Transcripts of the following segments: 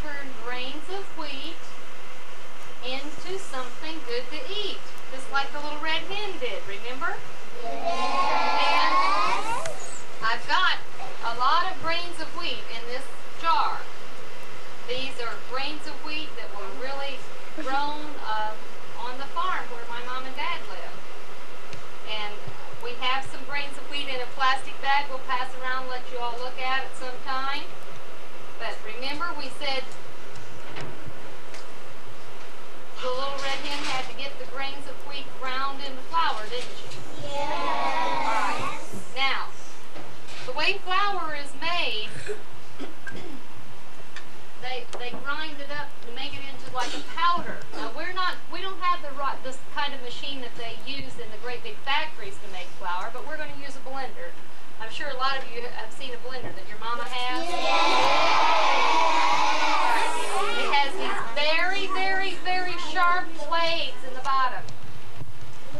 turn grains of wheat into something good to eat. Just like the little red hen did, remember? And I've got a lot of grains of wheat in this jar. These are grains of wheat that were really grown on the farm where my mom and dad live. And we have some grains of wheat in a plastic bag we'll pass around and let you all look at sometime. But remember we said the little red hen had to get the grains of wheat ground into flour, didn't she? Yes. All right. Now, the way flour is made, they grind it up to make it into like a powder. Now we don't have this kind of machine that they use in the great big factories to make flour, but we're going to use a blender. I'm sure a lot of you have seen a blender that your mama has. It has these very, very, very sharp blades in the bottom.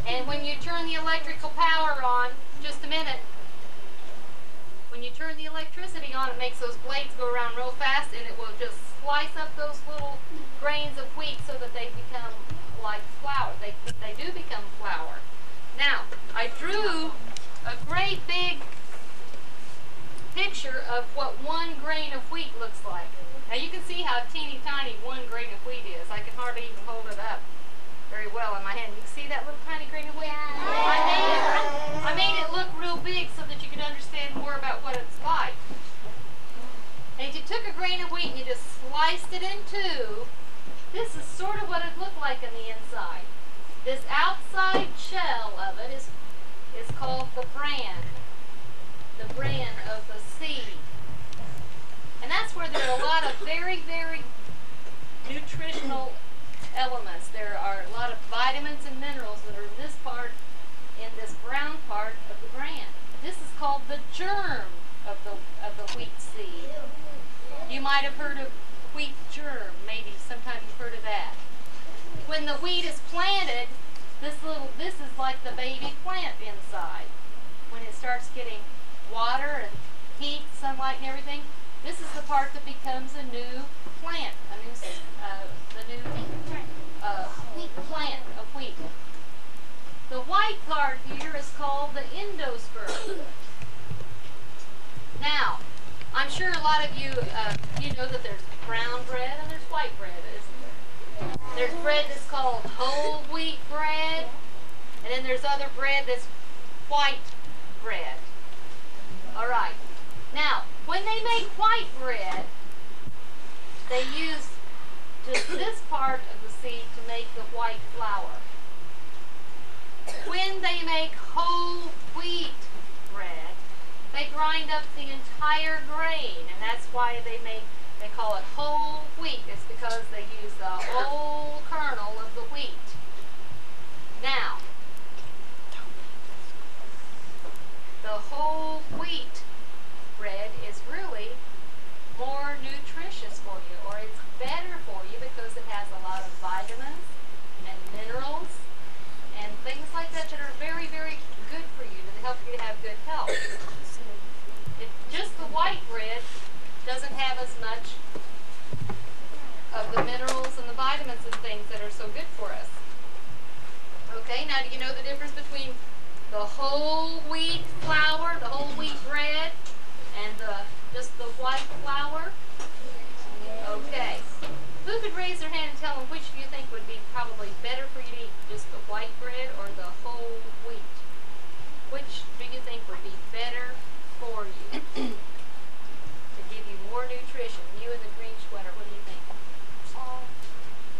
And when you turn the electrical power on, just a minute, when you turn the electricity on, it makes those blades go around real fast, and it will just slice up those little grains of wheat so that they become like flour. They do become flour. Now, I drew a great big picture of what 1 grain of wheat looks like. Now you can see how teeny tiny 1 grain of wheat is. I can hardly even hold it up very well in my hand. You can see that little tiny grain of wheat? I made it look real big so that you could understand more about what it's like. And if you took a grain of wheat and you just sliced it in two, this is sort of what it looked like on the inside. This outside shell of it is called the bran of the seed. And that's where there are a lot of very, very nutritional elements. There are a lot of vitamins and minerals that are in this brown part of the bran. This is called the germ of the wheat seed. You might have heard of wheat germ, maybe sometime you've heard of that. When the wheat is planted, this is like the baby plant inside. When it starts getting water and heat, sunlight and everything, this is the part that becomes a new plant, the new plant of wheat. The white part here is called the endosperm. Now, I'm sure a lot of you you know that there's brown bread and there's white bread, isn't there? There's bread that's called whole wheat bread, and then there's other bread that's white bread. All right. Now, when they make white bread, they use just this part of the seed to make the white flour. When they make whole wheat bread, they grind up the entire grain, and that's why they call it whole wheat. It's because they use the whole kernel of the wheat. Now, the whole wheat bread is really more nutritious for you, or it's better for you because it has a lot of vitamins and minerals and things like that that are very, very good for you to help you to have good health. Just the white bread doesn't have as much of the minerals and the vitamins and things that are so good for us. Okay, now do you know the difference between the whole wheat flour, the whole wheat bread, and just the white flour? Okay. Who could raise their hand and tell them which do you think would be probably better for you to eat, just the white bread or the whole wheat? Which do you think would be better for you to give you more nutrition? You in the green sweater, what do you think?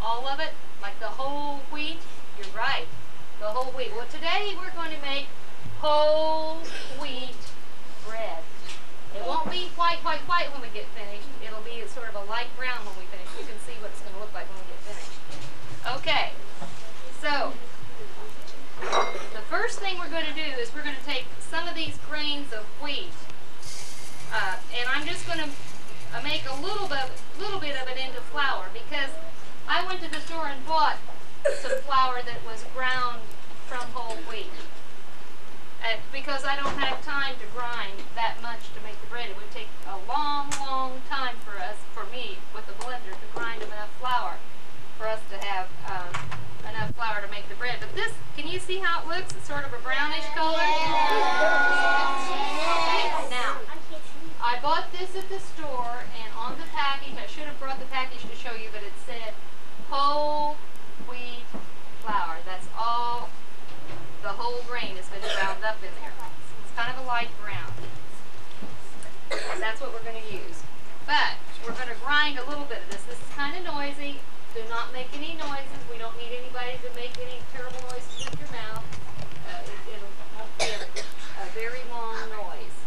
All of it? Like the whole wheat? You're right. The whole wheat. Well, today we're going to make whole wheat bread. It won't be white when we get finished. It'll be sort of a light brown when we finish. You can see what it's going to look like when we get finished. Okay. So, the first thing we're going to do is we're going to take some of these grains of wheat, and I'm just going to make a little bit of it into flour, because I went to the store and bought some flour that was ground from whole wheat. because I don't have time to grind that much to make the bread. It would take a long, long time for me, with a blender to grind enough flour for us to have enough flour to make the bread. But this, can you see how it looks? It's sort of a brownish color. Okay, now, I bought this at the store, and on the package, I should have brought the package to show you, but it said whole wheat flour. That's all. The whole grain has been ground up in there. It's kind of a light brown. That's what we're going to use. But we're going to grind a little bit of this. This is kind of noisy. Do not make any noises. We don't need anybody to make any terrible noises with your mouth. It won't be a very long noise.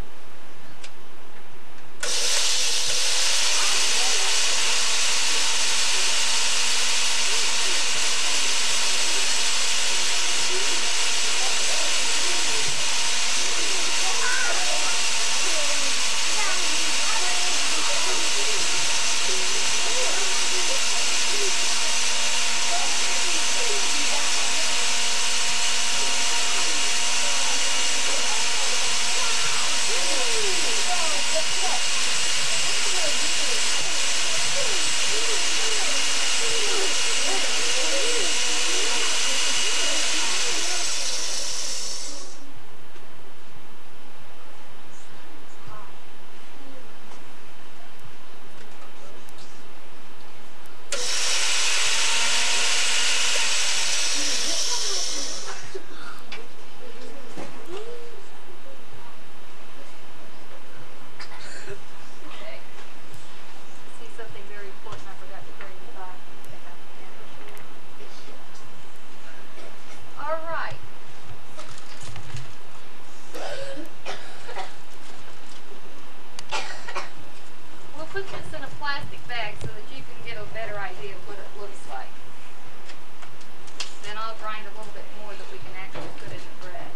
Put this in a plastic bag so that you can get a better idea of what it looks like. Then I'll grind a little bit more that we can actually put in the bread.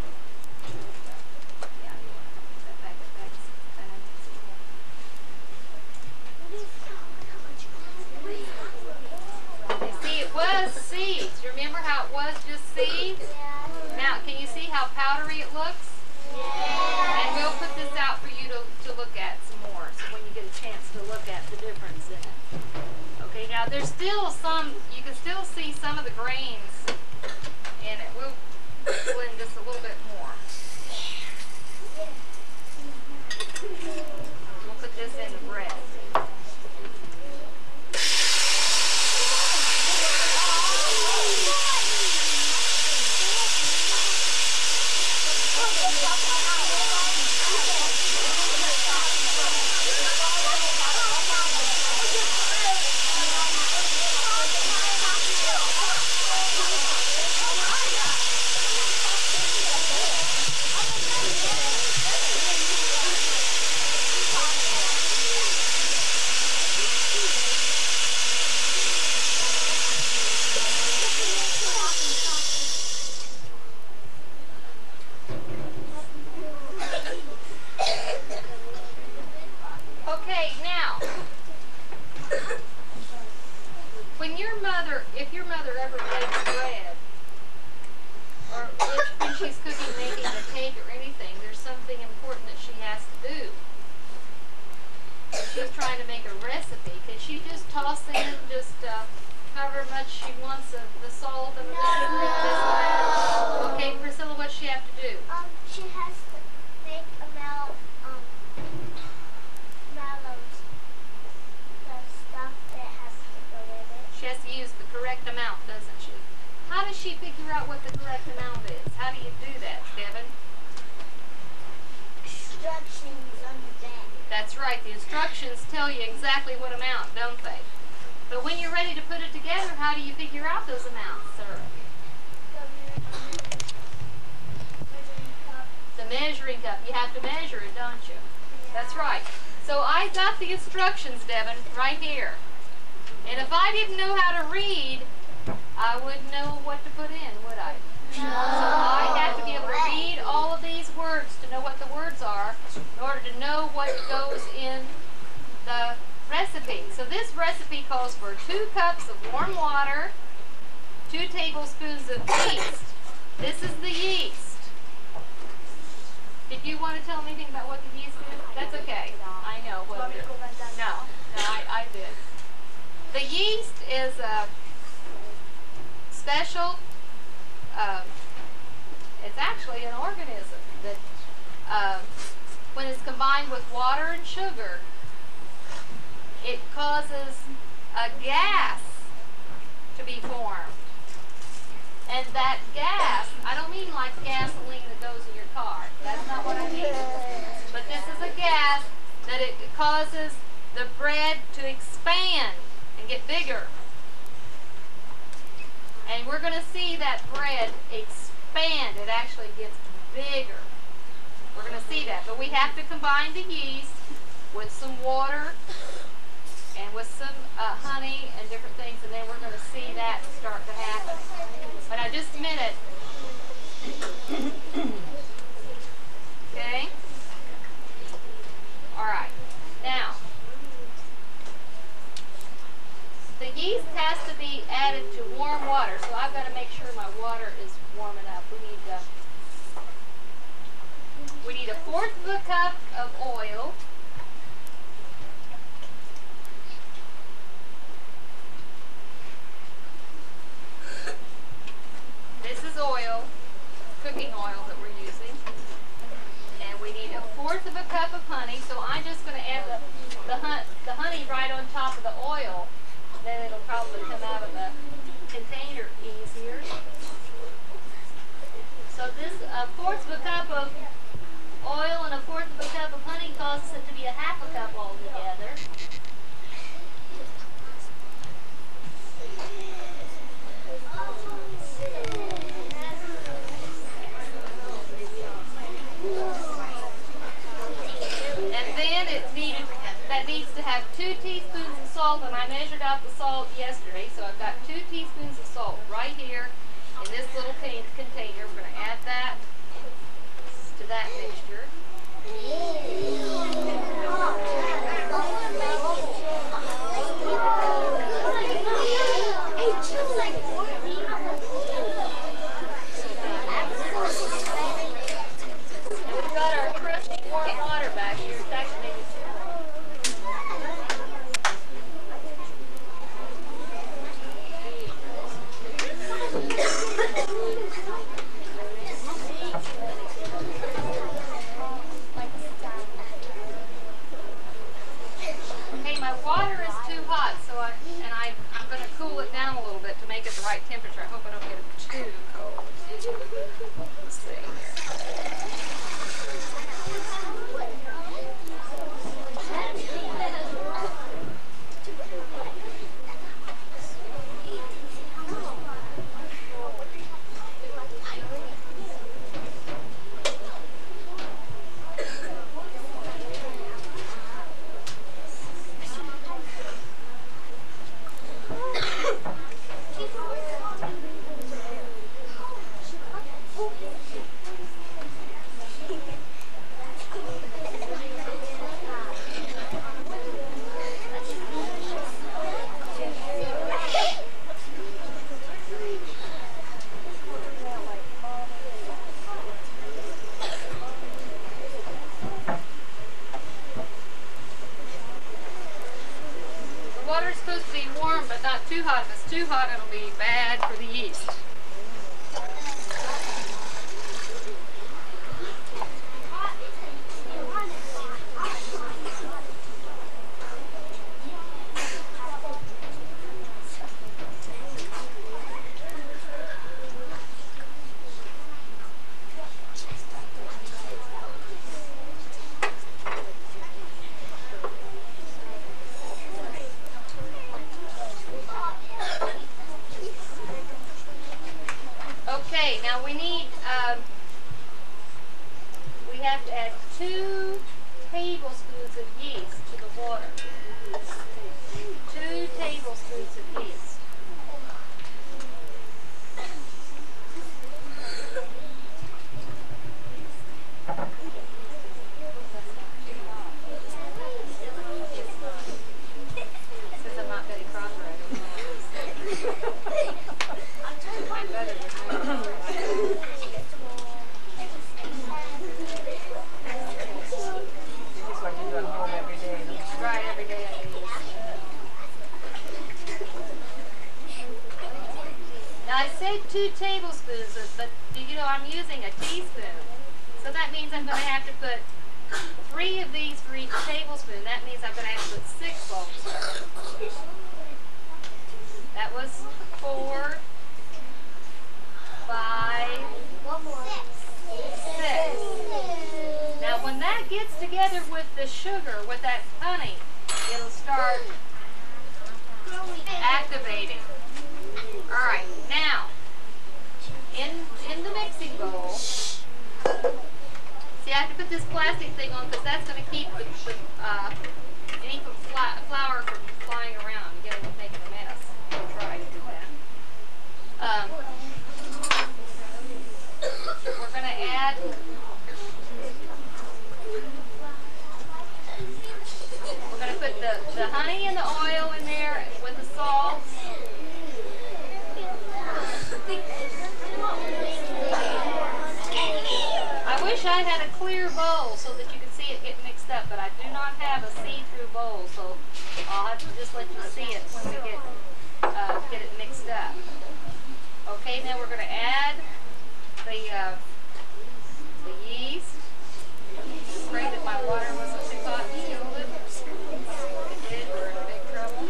Yeah, you want to put that back. You see, it was seeds. Remember how it was just seeds? Now, can you see how powdery it looks? And we'll put this out for you to look at some more, so when you get a chance to look at the difference in it. Okay, now there's still some, you can still see some of the grains in it. We'll blend this a little bit more. We'll put this in the bread. Okay, now, if your mother ever bakes bread, or when she's cooking, making a cake or anything, there's something important that she has to do. If she's trying to make a recipe, can she just toss in just however much she wants of the salt and the sugar and this and that? Okay, Priscilla, what's she have to do? She has to make about She has to use the correct amount, doesn't she? How does she figure out what the correct amount is? How do you do that, Devin? Instructions on the back. That's right. The instructions tell you exactly what amount, don't they? But when you're ready to put it together, how do you figure out those amounts, sir? The measuring cup. You have to measure it, don't you? That's right. So I got the instructions, Devin, right here. And if I didn't know how to read, I wouldn't know what to put in, would I? No. So I have to be able to read all of these words to know what the words are in order to know what goes in the recipe. So this recipe calls for 2 cups of warm water, 2 tablespoons of yeast. This is the yeast. Did you want to tell me anything about what the yeast is? That's okay. I know what it is. No, I did. The yeast is a special, it's actually an organism that when it's combined with water and sugar, it causes a gas to be formed. And that gas, I don't mean like gasoline that goes in your car. That's not what I mean. But this is a gas that it causes the bread to expand and get bigger. And we're going to see that bread expand. It actually gets bigger. We're going to see that. But we have to combine the yeast with some water and with some honey and different things, and then we're going to see that start to happen. But now, just a minute. Okay? All right. Now, the yeast has to be added to warm water, so I've got to make sure my water is warm enough. We need 1/4 of a cup of oil. This is oil, cooking oil that we're using. And we need 1/4 of a cup of honey, so I'm just going to add the honey right on top of the oil. Then it'll probably come out of the container easier. So this 1/4 of a cup of oil and 1/4 of a cup of honey causes it to be 1/2 a cup altogether. And then that needs to have 2 teaspoons of salt, and I measured out the salt yesterday, so I've got 2 teaspoons of salt right here in this little container. We're going to add that to that mixture. And we've got our crusty warm water back here. It's actually okay, my water is too hot, so I'm going to cool it down a little bit to make it the right temperature. I hope I don't get it too cold. Let's see here. Too hot. If it's too hot, it'll be bad for the yeast. Okay, now we need, we have to add 2 tablespoons of yeast to the water. 2 tablespoons of yeast. Since I'm not getting cross-eyed. I'm better than I said 2 tablespoons, but you know I'm using a teaspoon. So that means I'm going to have to put 3 of these for each tablespoon. That means I'm going to have to put 6 bowls. That was 4, 5, 6. Now when that gets together with the sugar, with that honey, it'll start activating. Alright, now, in the mixing bowl, see I have to put this plastic thing on because that's going to keep any flour from flying around and making a mess. I'll try to do that. We're going to add put the honey and the oil in there with the salt. I wish I had a clear bowl so that you could see it get mixed up, but I do not have a see-through bowl, so I'll have to just let you see it when we get it mixed up. Okay, now we're going to add the yeast. Pray that my water wasn't too hot and shielded. We're in big trouble.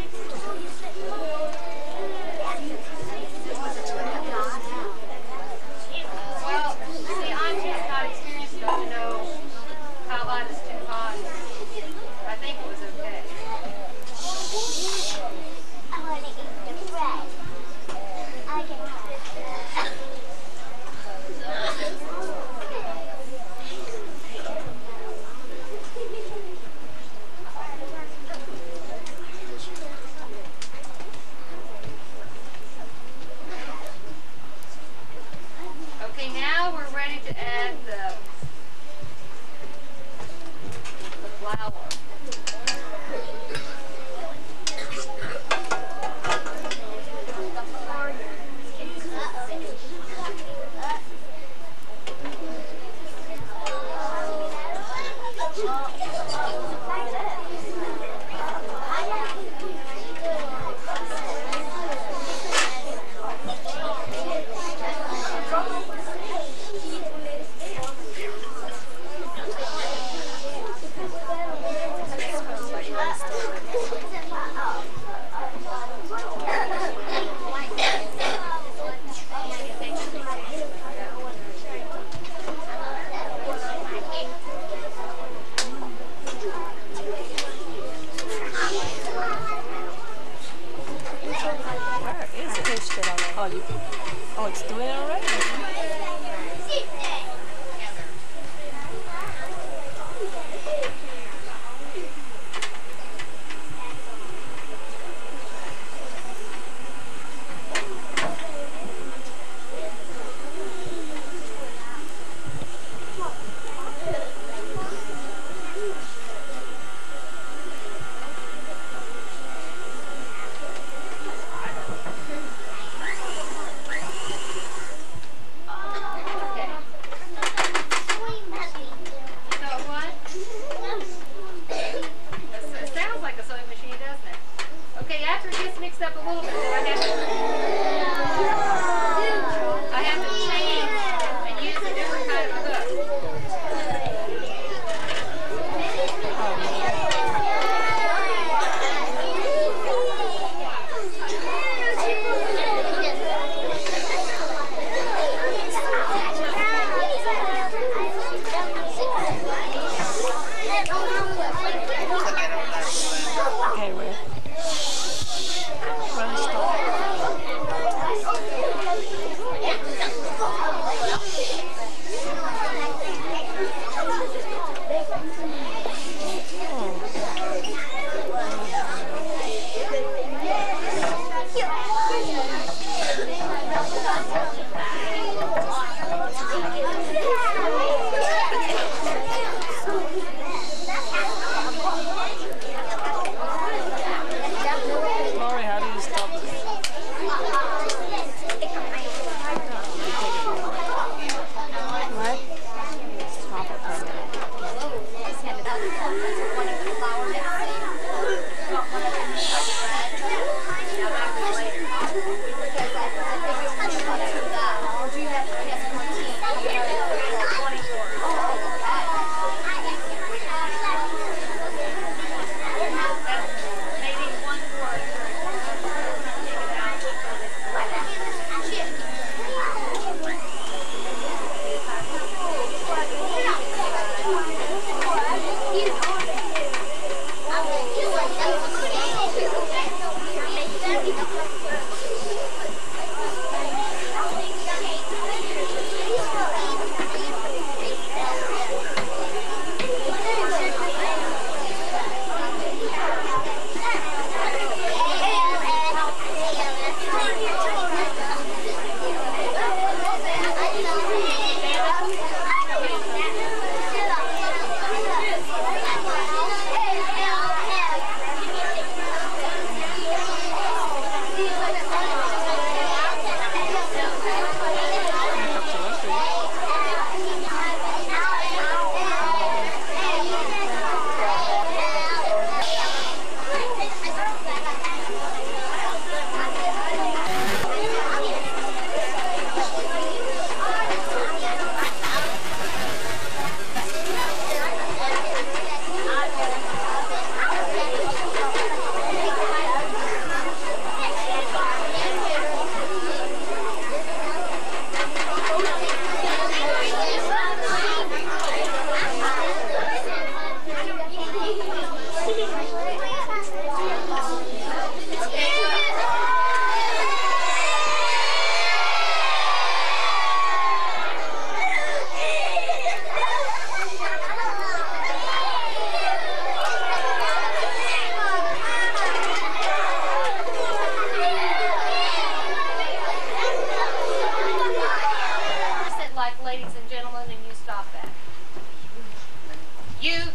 Well, see, I'm just not experienced enough to know how hot is too hot. I think it was okay. I want to eat the bread. I can have it. Okay, now we're ready to add the flour. Oh, it's doing it already?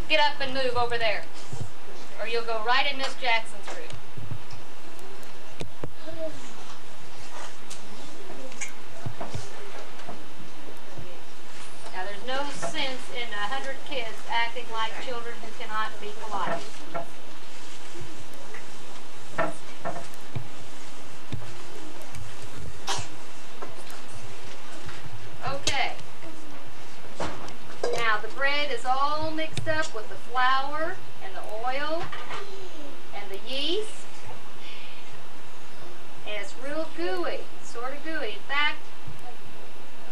Get up and move over there, or you'll go right in Miss Jackson's room. Now, there's no sense in 100 kids acting like children who cannot be polite. Okay. Now the bread is all mixed up with the flour and the oil and the yeast. And it's real gooey, sort of gooey. In fact,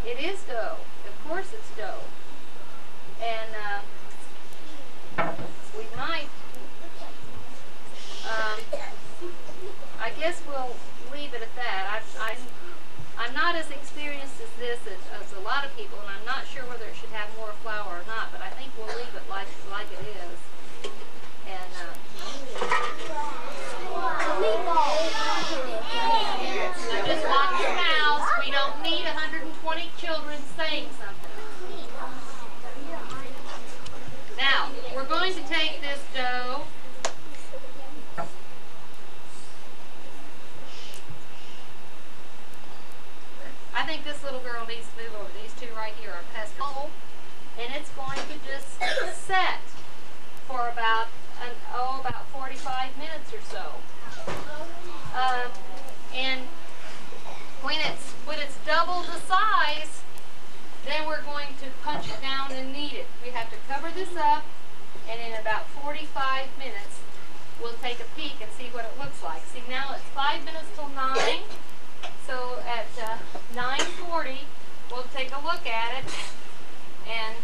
it is dough. Of course it's dough. And we might, I guess we'll leave it at that. I'm not as experienced as this as a lot of people, and I'm not sure whether it should have more flour or not, but I think we'll leave it like it is. And so just watch your mouths. We don't need 120 children saying something. Now, we're going to take this dough. I think this little girl needs to move over. These two right here are pestle. And it's going to just set for about 45 minutes or so. And when it's double the size, then we're going to punch it down and knead it. We have to cover this up, and in about 45 minutes, we'll take a peek and see what it looks like. See, now it's 5 minutes till 9. So at 9:40, we'll take a look at it and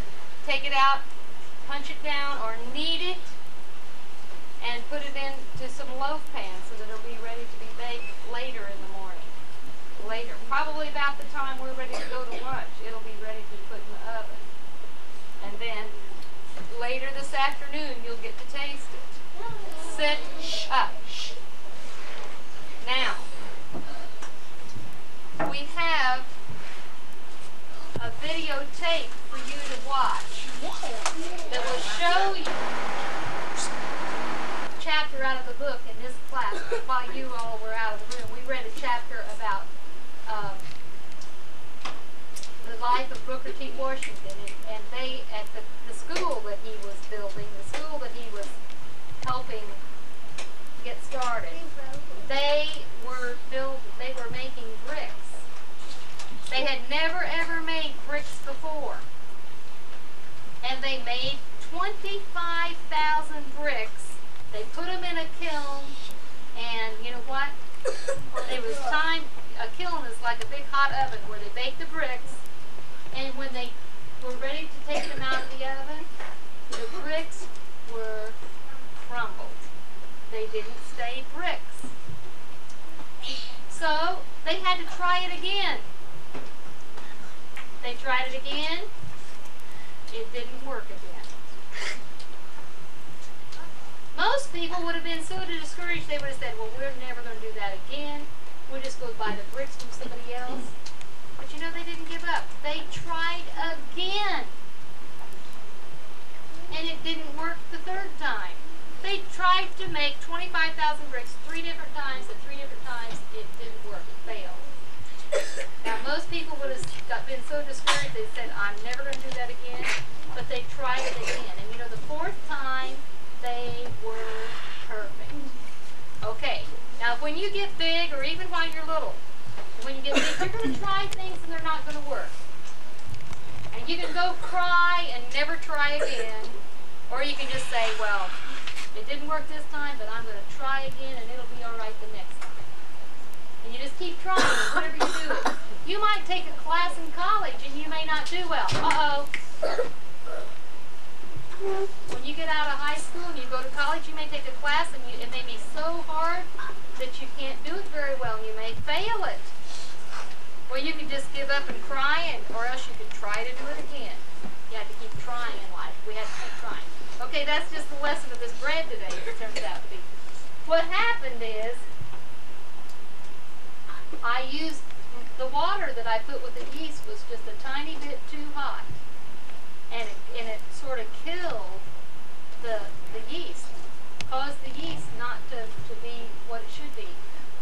take it out, punch it down, or knead it, and put it into some loaf pans so that it'll be ready to be baked later in the morning. Later, probably about the time we're ready to go to lunch, it'll be ready to be put in the oven. And then later this afternoon, you'll get to taste it. Sit up. Now, we have a videotape for you to watch that will show you a chapter out of the book in this class. While you all were out of the room, we read a chapter about the life of Booker T. Washington, and they, at the school that he was building, the school that he was helping get started, they were making bricks. They had never ever made bricks before. And they made 25,000 bricks. They put them in a kiln, and you know what? It was time. A kiln is like a big hot oven where they bake the bricks, and when they were ready to take them out of the oven, the bricks were crumbled. They didn't stay bricks. So they had to try it again. They tried it again. It didn't work again. Most people would have been so discouraged they would have said, well, we're never going to do that again. We'll just go buy the bricks from somebody else. But you know, they didn't give up. They tried again. And it didn't work the third time. They tried to make 25,000 bricks 3 different times, and 3 different times it didn't work. It failed. Now, most people would have been so discouraged they said, I'm never going to do that again. But they tried it again. And you know, the 4th time, they were perfect. Okay, now when you get big, or even while you're little, when you get big, you're going to try things and they're not going to work. And you can go cry and never try again, or you can just say, well, it didn't work this time, but I'm going to try again and it'll be all right the next time. And you just keep trying, whatever you do. You might take a class in college and you may not do well. Uh-oh. When you get out of high school and you go to college, you may take a class and it may be so hard that you can't do it very well and you may fail it. Well, you can just give up and cry, or else you can try to do it again. You have to keep trying in life. We have to keep trying. Okay, that's just the lesson of this bread today, it turns out to be. What happened is, I used the water that I put with the yeast was just a tiny bit too hot. And it sort of killed the yeast, caused the yeast not to be what it should be.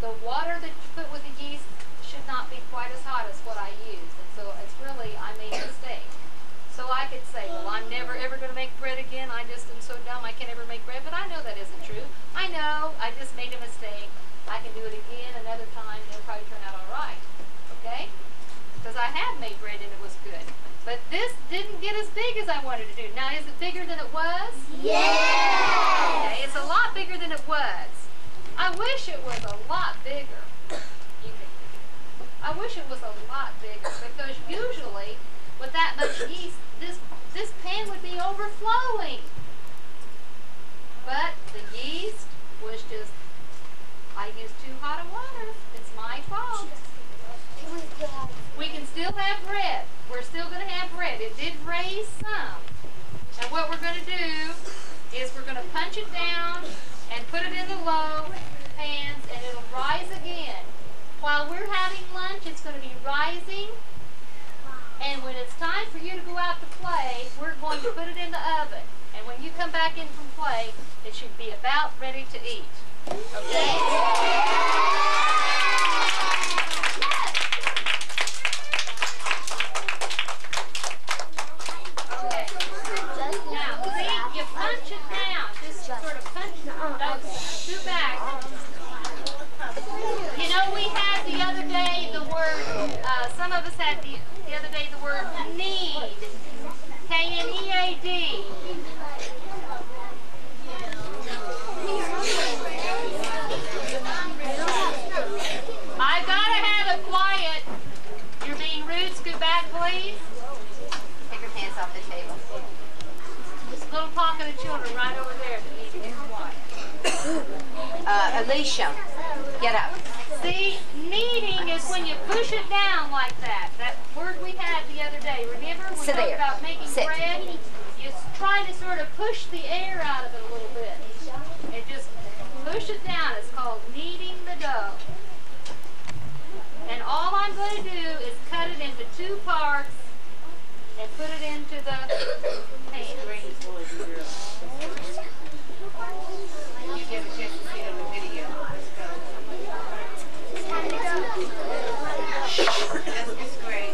The water that you put with the yeast should not be quite as hot as what I used, and so it's really, I made a mistake. So I could say, well, I'm never ever going to make bread again, I just am so dumb I can't ever make bread, but I know that isn't true. I know, I just made a mistake. I can do it again another time, and it'll probably turn out all right, okay? Because I have made bread and it was good. But this didn't get as big as I wanted to do. Now, is it bigger than it was? Yeah! Okay, it's a lot bigger than it was. I wish it was a lot bigger. I wish it was a lot bigger, because usually with that much yeast, this pan would be overflowing. But the yeast was just, I used too hot of water. It's my fault. We can still have bread. We're still going to have bread. It did raise some. And what we're going to do is we're going to punch it down and put it in the low pans, and it'll rise again. While we're having lunch, it's going to be rising. And when it's time for you to go out to play, we're going to put it in the oven. And when you come back in from play, it should be about ready to eat. Okay? Punch it down. Just sort of punch it down. Do back. You know, we had the other day the word, some of us had the other day the word need. K-N-E-A-D. I've got to have it quiet. You're being rude. Scoot back, please. Take your pants off the table. Little pocket of children right over there that need to get quiet. Alicia, get up. See, kneading is when you push it down like that. That word we had the other day. Remember when we talked about making bread? You try to sort of push the air out of it a little bit. And just push it down. It's called kneading the dough. And all I'm going to do is cut it into 2 parts and put it into the pan. You get a chance to see it on the video. That's great.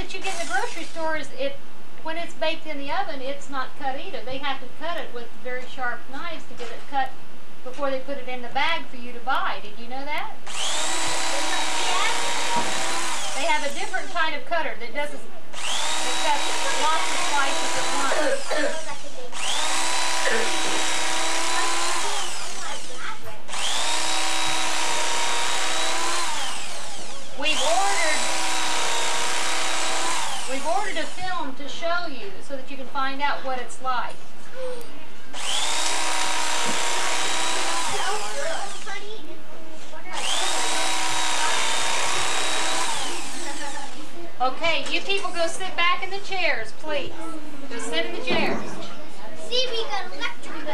that you get in the grocery store is when it's baked in the oven, it's not cut either. They have to cut it with very sharp knives to get it cut before they put it in the bag for you to buy. Did you know that? They have a different kind of cutter that doesn't, that cuts lots of slices at once. We've ordered a film to show you so that you can find out what it's like. Okay, you people go sit back in the chairs, please. Go sit in the chairs. See, we got electric.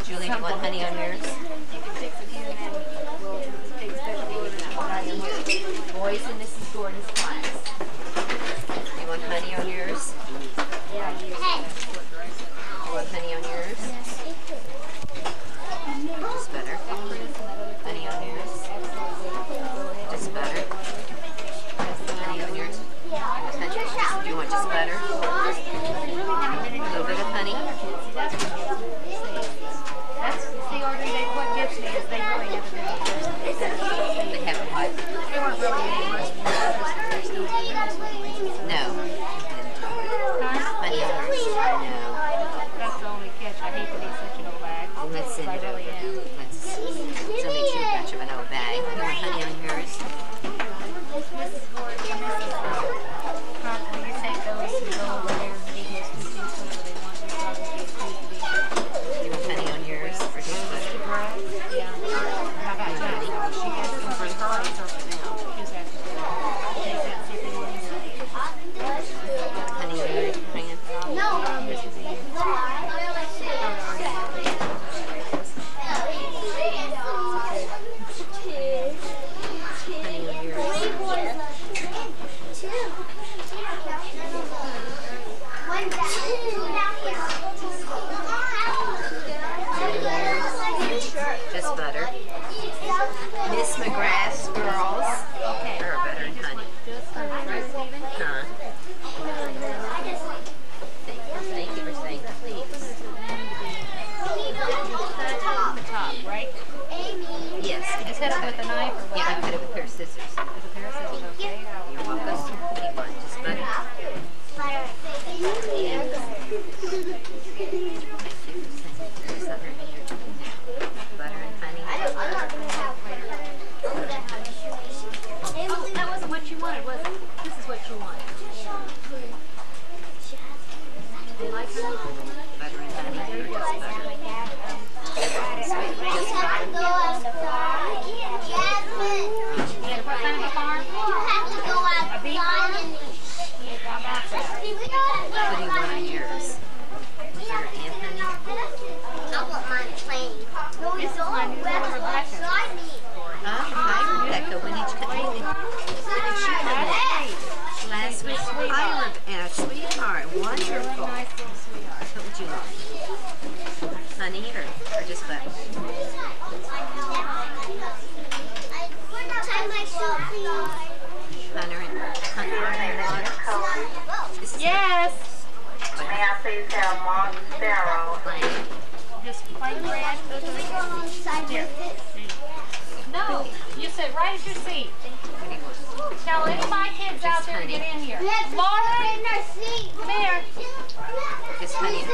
Julie, do you want honey on yours? Boys in Mrs. Gordon's class. Do you want honey on yours? Yeah, you want honey on yours? Just butter. Honey on yours? Just butter. Honey on yours? Do you want just butter? A little bit of honey? See, Audrey, what gets me is they really never do it. They haven't what? They weren't really No. Honey on yours? No. That's the only catch. I hate to be such an old bag. Let's send it over. It's only too much of an old bag. You want honey on yours? Will you take those and go over there and eat those and see whatever they want? You want honey on yours or just butter? Yeah. How about honey? She has some for her now. She's had to take that sipping one. Honey on yours, Fran? This is easy. Honey on yours? Just butter. Miss McGrath's girls are butter and honey. Huh? Thank you for saying please. Top, right? Yes. Just hit it with a knife or what? Yeah, I cut it with a pair of scissors. With a pair of scissors, okay? You're welcome. What do you want? Just butter? Butter and honey. Butter and honey, or just butter? Just butter. Yeah, what kind of a farm? A bee farm? What do you want on yours? Butter and honey? I want mine plain. This is my new little Rebecca. Hi, Rebecca. When did you come in? When did she come in? Last week. Hi, Rebecca. Sweetheart. Wonderful. Nice little sweetheart. What would you like? Honey or just butter? Honey and water? This is Yes. May I please have Mark Sparrow? plain. Just plain bread. No, you sit right at your seat. What do you want? Tell any of my kids out there to get in here. Lauren, come here. Just honey and